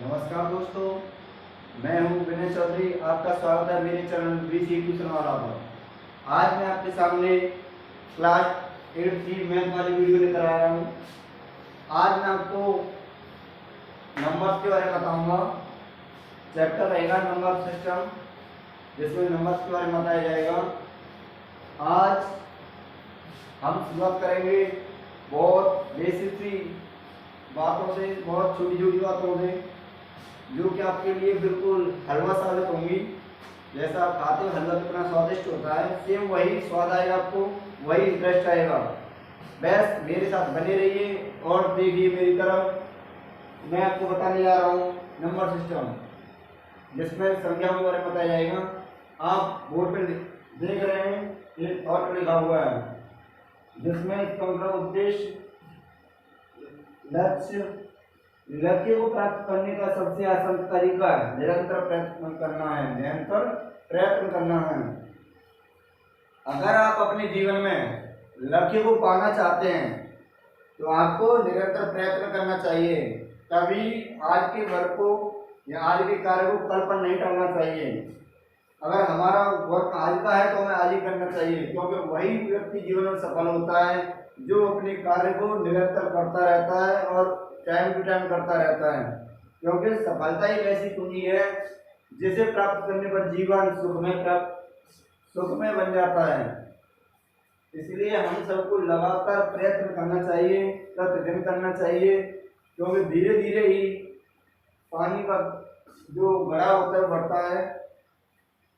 नमस्कार दोस्तों, मैं हूं विनय चौधरी। आपका स्वागत है मेरे चैनल बीसी ट्यूशन वाला पर। आज मैं आपके सामने क्लास 8 की मैथ वाली वीडियो लेकर आया हूं। आज मैं आपको नंबर्स के बारे में बताऊंगा। चैप्टर रहेगा नंबर सिस्टम, जिसमें नंबर्स के बारे में बताया जाएगा। आज हम शुरुआत करेंगे बहुत बेसिक सी बातों से, बहुत छोटी छोटी बातों से, जो कि आपके लिए बिल्कुल हलवा साबित होंगी। जैसा आप खाते हो हलवा कितना स्वादिष्ट होता है, सेम वही स्वाद आएगा आपको, वही इंटरेस्ट आएगा। बस मेरे साथ बने रहिए और देखिए मेरी तरफ। मैं आपको बताने जा रहा हूँ नंबर सिस्टम, जिसमें संख्याओं के बारे में बताया जाएगा। आप बोर्ड पे देख रहे हैं, एक थॉट लिखा हुआ है, जिसमें इसका मतलब उद्देश्य, लक्ष्य को प्राप्त करने का सबसे आसान तरीका है निरंतर प्रयत्न करना है। निरंतर प्रयत्न करना है। अगर आप अपने जीवन में लक्ष्य को पाना चाहते हैं तो आपको निरंतर प्रयत्न करना चाहिए। तभी आज के वर्क को या आज के कार्य को कल पर नहीं टालना चाहिए। अगर हमारा वर्क आज का है तो हमें आज ही करना चाहिए, क्योंकि वही व्यक्ति जीवन में सफल होता है जो अपने कार्य को निरंतर करता रहता है और टाइम टू टाइम करता रहता है। क्योंकि सफलता ही ऐसी कुंजी है जिसे प्राप्त करने पर जीवन सुखमय बन जाता है। इसलिए हम सबको लगातार प्रयत्न करना चाहिए, प्रतिदिन करना चाहिए, क्योंकि धीरे धीरे ही पानी का जो घड़ा होता है बढ़ता है।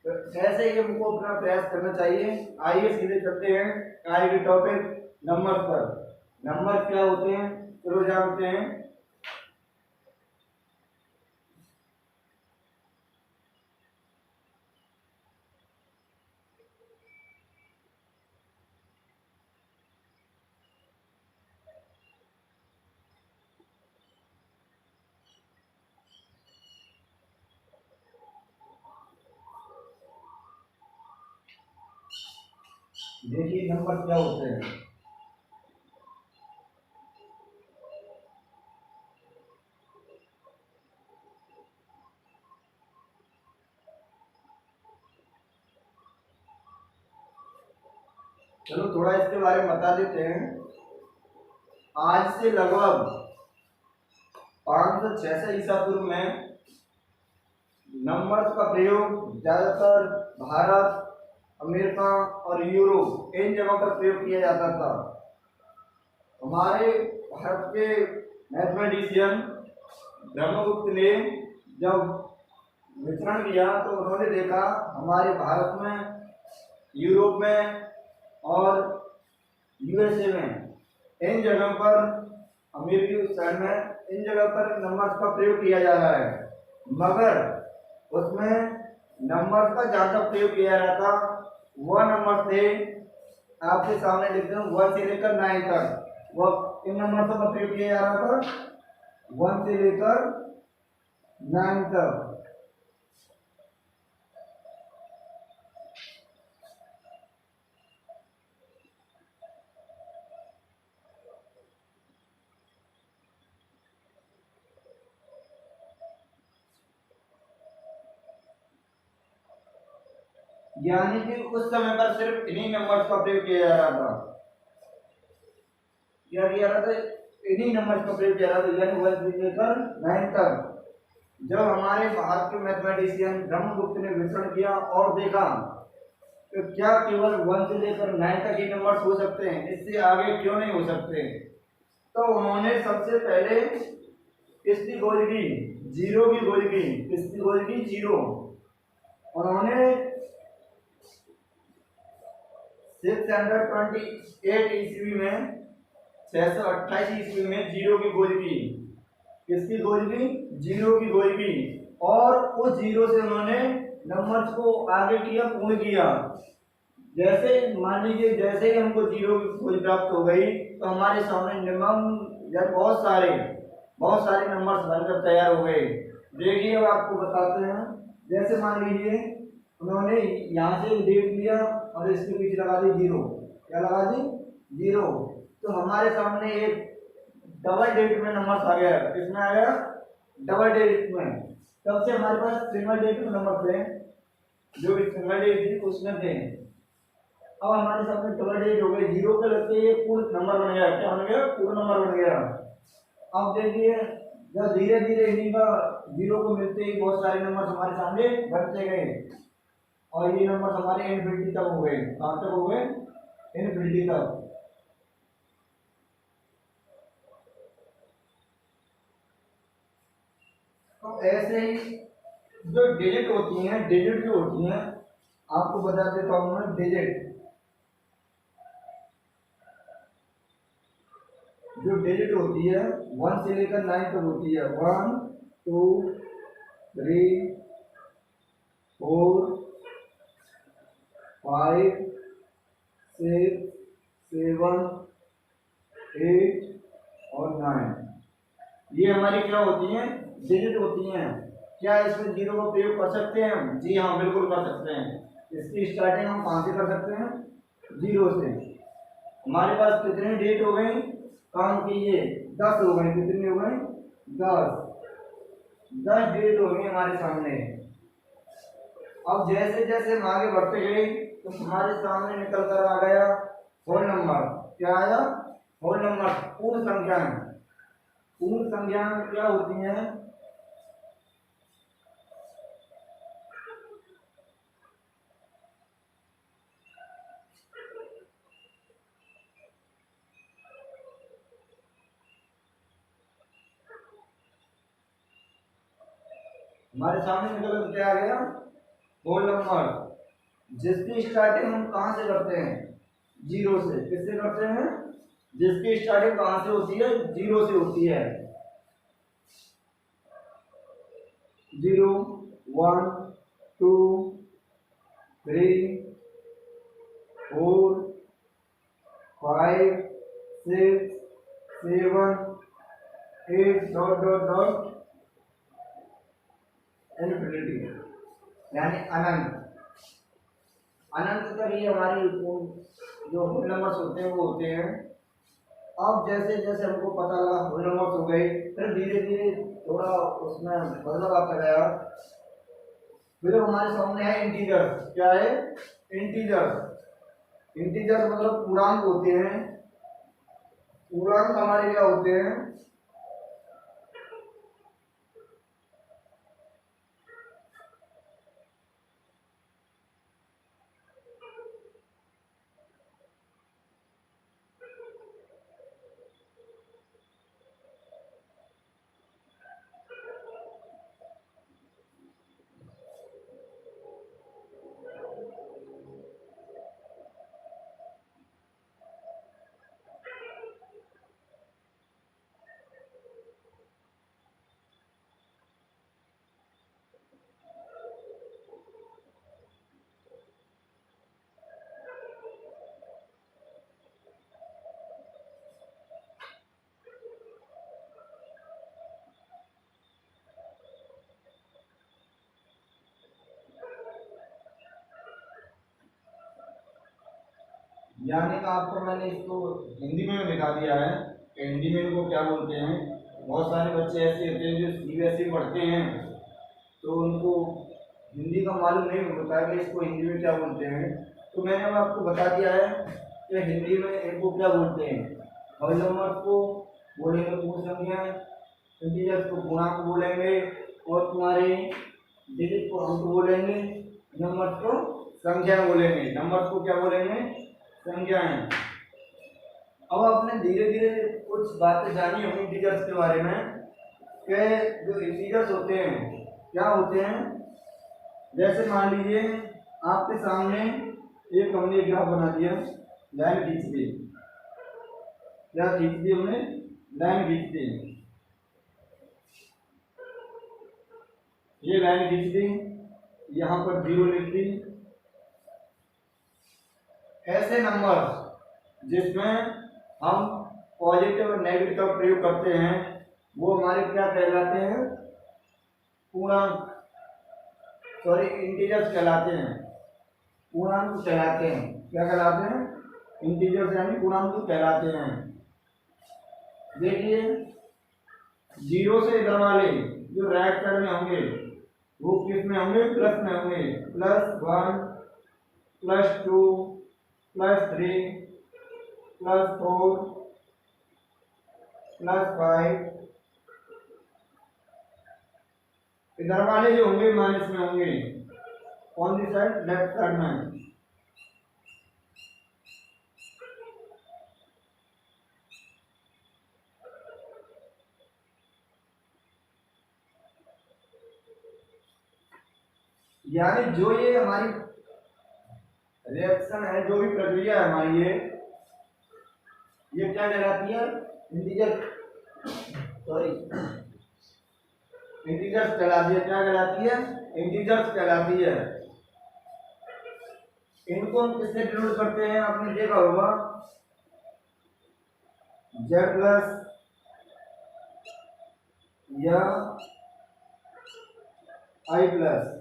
तो ऐसे ही हमको अपना प्रयास करना चाहिए। आइए सीधे चलते हैं आज के टॉपिक नंबर पर। नंबर क्या होते हैं चलो जानते हैं। देखिए नंबर क्या होते हैं। चलो थोड़ा इसके बारे में बता देते हैं। आज से लगभग 500-600 ईसा पूर्व में नंबर्स का प्रयोग ज्यादातर भारत, अमेरिका और यूरोप इन जगहों पर प्रयोग किया जाता था। हमारे भारत के मैथमेटिशियन ब्रह्मगुप्त ने जब विचरण किया तो उन्होंने देखा हमारे भारत में, यूरोप में और यूएसए में, इन जगह पर, अमेरिकी साइड में, इन जगह पर नंबर्स का प्रयोग किया जा रहा है। मगर उसमें नंबर्स का ज्यादा प्रयोग किया जा रहा था। वह नंबर थे, आपके सामने लिखते हैं, 1 से लेकर 9 तक। वह इन नंबर्स का प्रयोग किया जा रहा था 1 से लेकर 9 तक। यानी कि उस समय पर सिर्फ इन्हीं नंबर्स का प्रयोग किया जा रहा था। क्या किया रहा था? इन्हीं नंबर्स का प्रयोग किया रहा था, यानी 1 से लेकर 9 तक। जब हमारे भारत के मैथमेटिशियन ब्रह्मगुप्त ने विचरण किया और देखा तो क्या केवल 1 से लेकर 9 तक ही नंबर्स हो सकते हैं, इससे आगे क्यों नहीं हो सकते, तो उन्होंने सबसे पहले इसकी खोज की, जीरो की खोज की। किसकी खोज की? जीरो। उन्होंने 628 ईस्वी में, 628 ईस्वी में जीरो की खोज की। किसकी खोज की? जीरो की खोज की। और उस जीरो से उन्होंने नंबर्स को आगे किया, पूर्ण किया। जैसे मान लीजिए, जैसे ही हमको जीरो की खोज प्राप्त हो गई तो हमारे सामने निम्न या बहुत सारे नंबर्स बनकर तैयार हो गए। देखिए अब आपको बताते हैं। जैसे मान लीजिए उन्होंने यहाँ से डेट लिया और इसके पीछे लगा दी जीरो। क्या लगा दी? जीरो। तो हमारे सामने एक डबल डेट में नंबर आ गया। किसमें आ गया? डबल डिजिट में, तब से हमारे पास सिंगल डिजिट नंबर थे, जो सिंगल डिजिट उसमें थे। अब हमारे सामने डबल डिजिट हो गए, जीरो के लगते ये पूर्ण नंबर बन गया। क्या बन गया? पूर्ण नंबर बन गया। अब देखिए जब धीरे धीरे इन्हीं का जीरो को मिलते ही बहुत सारे नंबर हमारे सामने बढ़ते गए और ये नंबर हमारे इनफिनिटी तक हो गए। कहाँ तक हो गए? इनफिनिटी तक। तो ऐसे ही जो डिजिट होती हैं, डिजिट जो होती हैं, आपको बता देता हूँ मैं। डिजिट जो डिजिट होती है 1 से लेकर 9 तक होती है। 1 2 3 4 5 6 7 8 और 9, ये हमारी क्या होती हैं? डिजिट होती हैं। क्या इसमें जीरो का प्रयोग कर सकते हैं हम? जी हाँ, बिल्कुल कर सकते हैं। इसकी स्टार्टिंग हम कहाँ से कर सकते हैं? जीरो से। हमारे पास कितने डिजिट हो गए? काम कीजिए, 10 हो गए। कितने हो गए? 10 डिजिट हो गए हमारे सामने। अब जैसे जैसे हम आगे बढ़ते गए तो हमारे सामने निकल कर आ गया होल नंबर। क्या आया? होल नंबर, पूर्ण संख्याएं। पूर्ण संख्याएं क्या होती हैं? हमारे सामने निकल कर क्या आ गया? होल नंबर, जिसकी स्टार्टिंग हम कहाँ से करते हैं? जीरो से। किससे करते हैं? जिसकी स्टार्टिंग कहाँ से होती है? जीरो से होती है। 0 1 2 3 4 5 6 7 8 डॉट डॉट डॉट इनफिनिटी, यानी अनंत। अनंत तक ये हमारी जो होल नंबर्स होते हैं वो होते हैं। अब जैसे जैसे हमको पता लगा होल नंबर्स हो गए, फिर धीरे धीरे थोड़ा उसमें बदलाव आता गया। फिर हमारे सामने है इंटीजर। क्या है? इंटीजर। इंटीजर मतलब पूर्णांक होते हैं। पूर्णांक हमारे क्या होते हैं? यानी आपको मैंने इसको हिंदी में दिखा दिया है कि हिंदी में इनको क्या बोलते हैं। बहुत सारे बच्चे ऐसे होते हैं जो सीबीएसई पढ़ते हैं तो उनको हिंदी का मालूम नहीं होता है कि इसको हिंदी में क्या बोलते हैं। तो मैंने अब आपको बता दिया है कि हिंदी में इनको क्या बोलते हैं। होल नंबर्स को बोलेंगे पूर्ण संख्या, इंटीजर्स को पूर्णांक बोलेंगे और तुम्हारे डिजिट को अंक बोलेंगे, नंबर्स को संख्या बोलेंगे। नंबर्स को क्या बोलेंगे? संख्याएं। अब आपने धीरे धीरे कुछ बातें जानी होंगी इंटीजर्स के बारे में कि जो इंटीजर्स होते हैं क्या होते हैं। जैसे मान लीजिए आपके सामने एक हमने ग्राफ बना दिया, लाइन खींच दी। क्या खींच दी हमने? लाइन खींच दी। ये लाइन खींच दी, यहाँ पर 0 लिख दी। ऐसे नंबर जिसमें हम पॉजिटिव और नेगेटिव का प्रयोग करते हैं वो हमारे क्या कहलाते हैं? पूर्णांक, सॉरी इंटीजर्स कहलाते हैं। पूर्णांक कहलाते हैं। क्या कहलाते हैं? इंटीजर्स यानी पूर्णांक कहलाते हैं। देखिए जीरो से इधर वाले जो राइट साइड में होंगे वो किस में होंगे, प्लस में होंगे। +1 +2 +3 +4 +5, इधर वाले जो होंगे माइनस में होंगे। कौन सी साइड, लेफ्ट साइड में। यानी जो ये हमारी रिएक्शन है, जो भी प्रक्रिया है हमारी, ये क्या कहलाती है, इंटीजर, सॉरी इंटीजर्स कहलाती है। क्या कहलाती है, इंटीजर्स कहलाती है। इनको हम किससे डिनोट करते हैं, आपने देखा होगा z प्लस या i प्लस।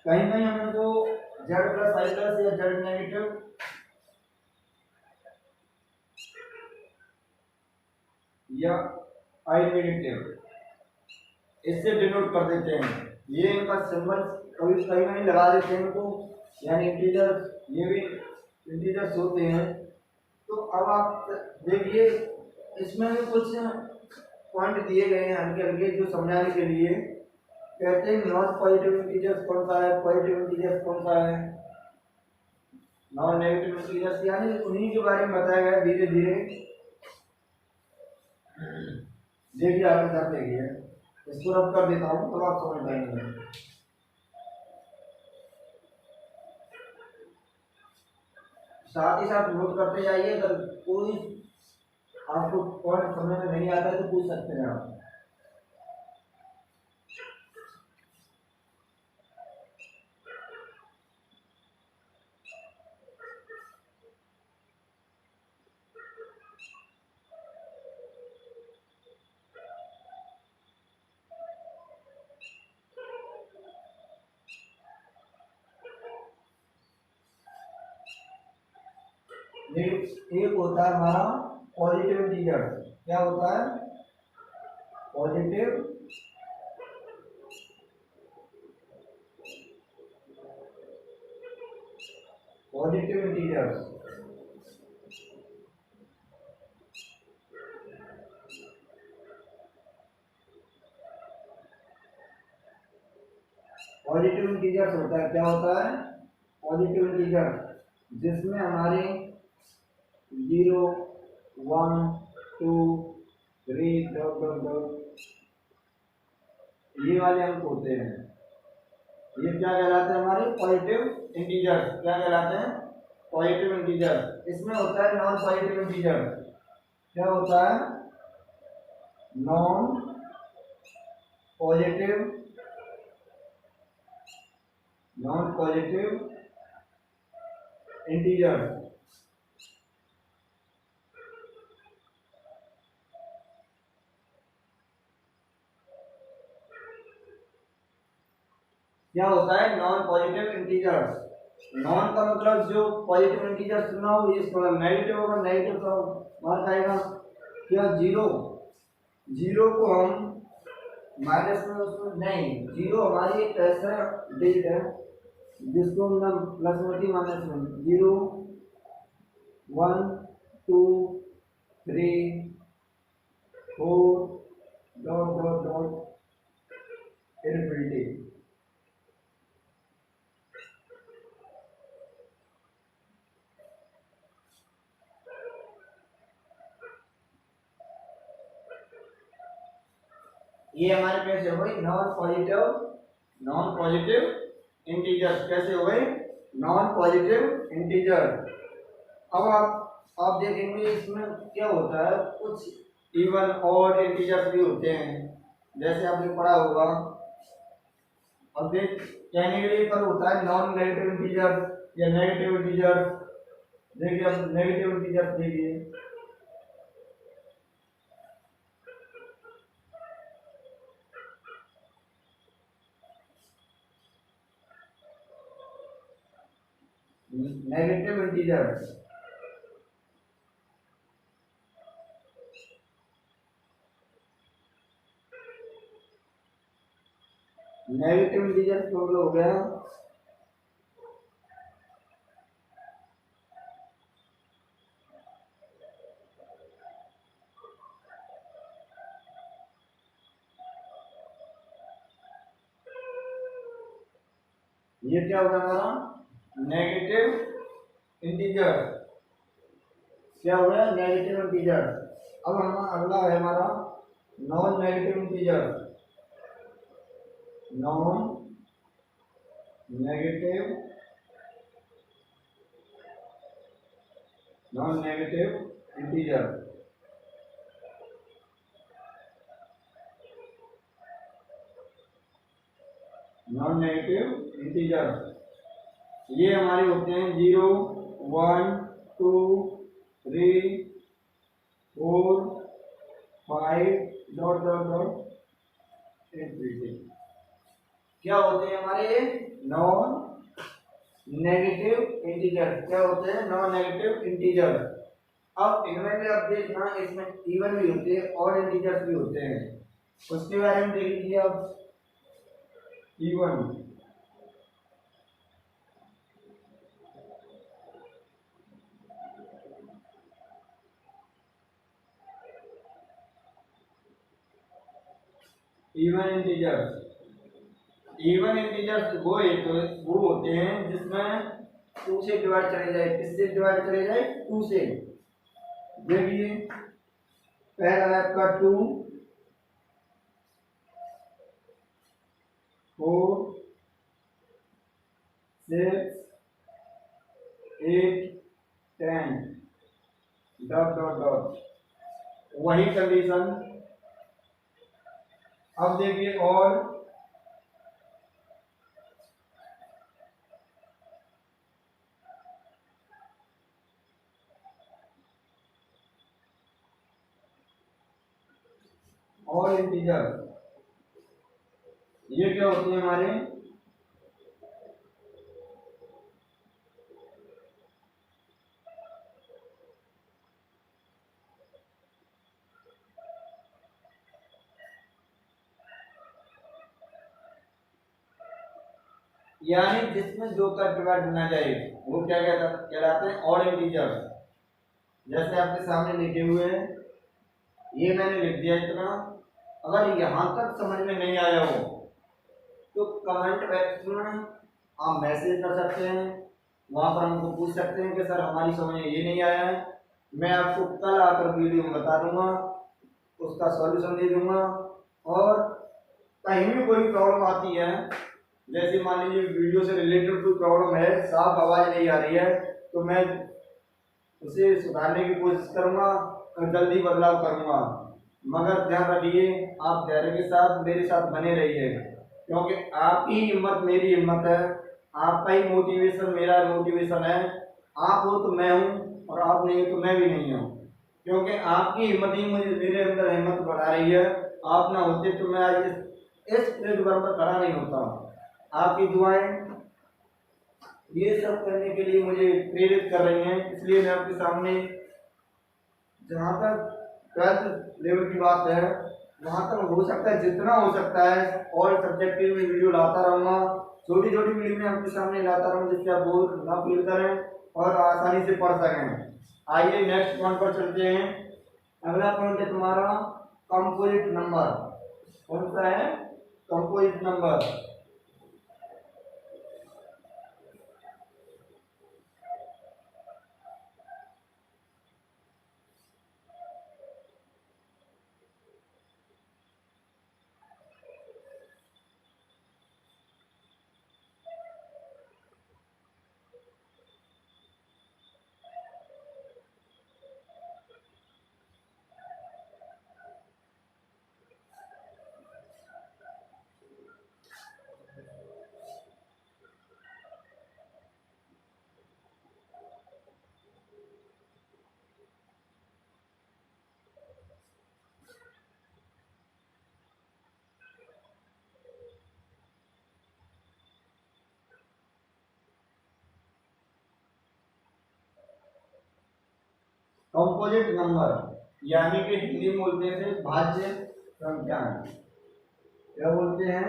कहीं कहीं हम इनको z प्लस i प्लस या z नेगेटिव या i नेगेटिव इससे डिनोट कर देते हैं। ये इनका सिंबल कभी कहीं नहीं लगा देते हैं इनको, यानी इंटीजर, ये भी इंटीजर्स होते हैं। तो अब आप देखिए इसमें भी कुछ पॉइंट दिए गए हैं हल्के हल्के, जो समझाने के लिए। कहते हैं नॉन पॉजिटिव इंटीजर्स कौन सा है, पॉजिटिव इंटीजर्स कौन सा है, नॉन नेगेटिव इंटीजर्स, यानी उन्हीं के बारे में बताया गया धीरे धीरे। देखिए आगे क्या देखिए, इसको रब कर देता हूँ तो आप समझ पाएंगे। साथ ही साथ नोट करते जाइए, अगर कोई आपको पॉइंट समझ में नहीं आता है तो पूछ सकते हैं आप। एक होता है हमारा पॉजिटिव इंटीजर। क्या होता है, positive positive integers. Positive integers होता है, क्या होता है, पॉजिटिव इंटीजर, जिसमें हमारे 0 1 2 3 डॉट डॉट डॉट ये वाले अंक होते हैं। ये क्या कहलाते हैं, हमारे पॉजिटिव इंटीजर्स। क्या कहलाते हैं, पॉजिटिव इंटीजर। इसमें होता है नॉन पॉजिटिव इंटीजर। क्या होता है, नॉन पॉजिटिव इंटीजर। क्या होता है, नॉन पॉजिटिव इंटीजर्स। नॉन का मतलब जो पॉजिटिव इंटीजर सुना हो ये थोड़ा नेगेटिव होगा, नेगेटिव का मार्क आएगा। क्या, जीरो, जीरो को हम माइनस में, उसमें नहीं, जीरो हमारी एक ऐसा डिजिट है जिसको हम प्लस में माइनस में, 0 1 2 3 4 डॉट डॉट डॉट इनफिनिटी। ये हमारे कैसे हो गई, नॉन पॉजिटिव इंटीजर। कैसे हो गए, नॉन पॉजिटिव इंटीजर। अब आप देखेंगे इसमें क्या होता है, कुछ इवन ऑड इंटीजर्स भी होते हैं, जैसे आपने पढ़ा होगा। अब देख, कहने के लिए पर होता है नॉन नेगेटिव इंटीजर या नेगेटिव इंटीजर। देखिए अब नेगेटिव इंटीजर देखिए, negative integer. Negative integer total हो गया ये क्या होगा हमारा नेगेटिव इंटीजर, क्या हो गया नेगेटिव इंटीजर। अब हम अगला है हमारा non negative integer, non negative integer. Non negative integer ये हमारे होते हैं 0 1 2 3 4 5 डॉट डॉट डॉट 8 क्या होते हैं हमारे नॉन नेगेटिव इंटीजर। क्या होते हैं नॉन नेगेटिव इंटीजर। अब इनमें भी आप देखना इसमें इवन भी होते हैं और इंटीजर्स भी होते हैं, उसके बारे में देख लीजिए अब। इवन इवन इंटीजर्स वो होते हैं जिसमें 2 से डिवाइड चले जाए। किससे डिवाइड चले जाए 2 से। देखिए पहला है आपका 2 4 6 8 10 डॉट डॉट डॉट, वही कंडीशन। अब देखिए और इंटीजर ये क्या होते हैं हमारे यानी जिसमें 2 का डिवाइड ना जाए वो क्या कहलाते हैं ऑड इंटीजर। जैसे आपके सामने लिखे हुए हैं, ये मैंने लिख दिया इतना। अगर यहाँ तक समझ में नहीं आया हो तो कमेंट बॉक्स में आप मैसेज कर सकते हैं, वहाँ पर हमको पूछ सकते हैं कि सर हमारी समझ में ये नहीं आया है। मैं आपको कल आकर वीडियो में बता दूंगा, उसका सॉल्यूशन दे दूंगा। और कहीं भी कोई प्रॉब्लम आती है, जैसे मान लीजिए वीडियो से रिलेटेड कोई प्रॉब्लम है, साफ आवाज़ नहीं आ रही है, तो मैं उसे सुधारने की कोशिश करूंगा और जल्दी बदलाव करूंगा। मगर ध्यान रखिए आप धैर्य के साथ मेरे साथ बने रहिए, क्योंकि आपकी हिम्मत मेरी हिम्मत है, आपका ही मोटिवेशन मेरा मोटिवेशन है। आप हो तो मैं हूँ और आप नहीं हो तो मैं भी नहीं हूँ, क्योंकि आपकी हिम्मत ही मुझे मेरे अंदर हिम्मत बढ़ा रही है। आप ना होते तो मैं आज इस प्लेटफॉर्म पर खड़ा नहीं होता। आपकी दुआएं ये सब करने के लिए मुझे प्रेरित कर रही हैं, इसलिए मैं आपके सामने जहाँ तक 12th लेवल की बात है वहाँ तक हो सकता है जितना हो सकता है और सब्जेक्ट की वीडियो लाता रहूँगा। छोटी छोटी वीडियो में आपके सामने लाता रहूँ जिससे आप बोर ना फील करें और आसानी से पढ़ सकें। आइए नेक्स्ट पॉइंट पर चलते हैं। अगला पॉइंट है तुम्हारा कंपोजिट नंबर। कौन सा है कंपोजिट नंबर। कंपोजिट नंबर यानी कि हिंदी में बोलते हैं भाज्य संख्याएं। क्या बोलते हैं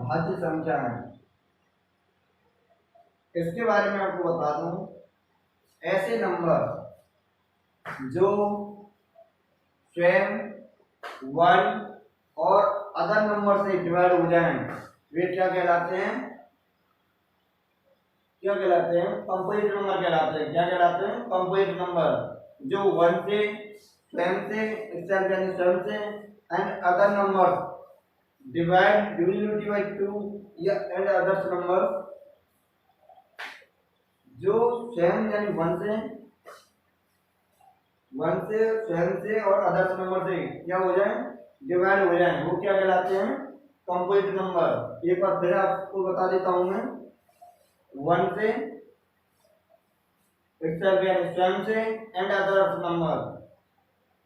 भाज्य संख्या है। इसके बारे में आपको बता दूं, ऐसे नंबर जो स्वयं 1 और अदर नंबर से डिवाइड हो जाएं वे क्या कहलाते हैं? क्या कहलाते हैं? कंपोजिट नंबर कहलाते हैं। क्या कहलाते हैं? Composite number. जो 1 से, स्वयं से, itself यानी स्वयं से, and other number divide divisibility bye 2 या एंड अदर्स नंबर, जो स्वयं यानी 1 से, स्वयं से और अदर्स नंबर से क्या हो जाए? डिवाइड हो जाए, वो क्या कहलाते हैं? Composite number. एक बार फिर आपको बता देता हूं मैं, 1 से, itself यानी स्वयं से, एंड अदर्स नंबर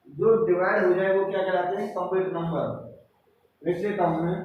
जो डिवाइड हो जाए वो क्या कहलाते हैं? Complete number. लिख लेता हूं मैं,